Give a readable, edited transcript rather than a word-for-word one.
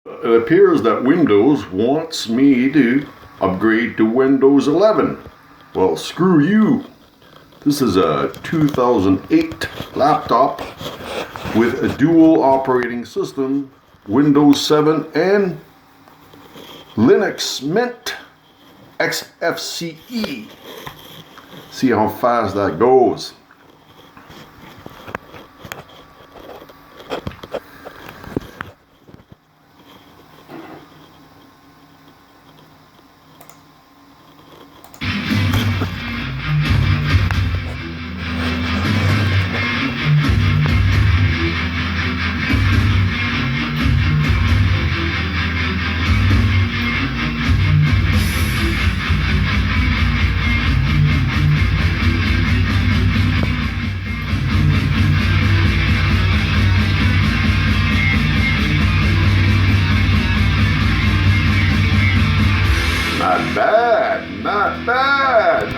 It appears that Windows wants me to upgrade to Windows 11. Well, screw you. This is a 2008 laptop with a dual operating system, Windows 7 and Linux Mint XFCE. See how fast that goes. Not bad, not bad.